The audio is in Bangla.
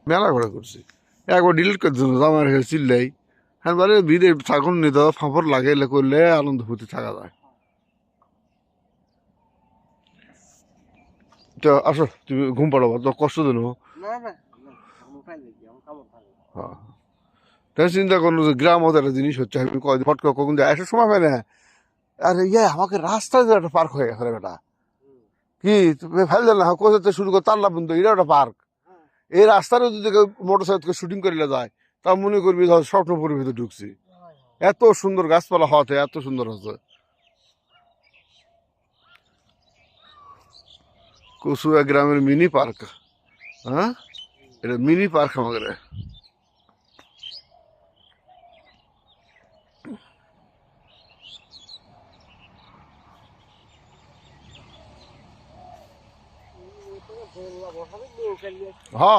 মেলা ঘোরা করছি একবার ডিলিট করে দিল আমার চিল্লাই হ্যাঁ বারে ভিড়ে থাকুন নি তো ফাঁপড় লাগে এলে করলে আনন্দ ফুর্তি থাকা যায় তো আসো তুমি ঘুম পাড়াবো তো কষ্ট দেন হ্যাঁ তাই চিন্তা করলো যে গ্রাম ওদের একটা জিনিস হচ্ছে আমি কদিন ফটকা কখন যায় একটা সময় পাই না আরে ইয়ে আমাকে রাস্তায় যে একটা পার্ক হয়ে গেছে রে বেটা কি তুমি ফেল না কোথাতে শুরু করে তাল্লা পর্যন্ত এটা একটা পার্ক এই রাস্তারও যদি মোটর সাইকেল শুটিং করিলে যায় তা মনে করবি ধর স্বপ্নপুরের ভিতরে ঢুকছি এত সুন্দর গাছপালা হওয়াতে এত সুন্দর হচ্ছে কচুয়া গ্রামের মিনি পার্ক হ্যাঁ এটা মিনি পার্ক আমাদের হ্যাঁ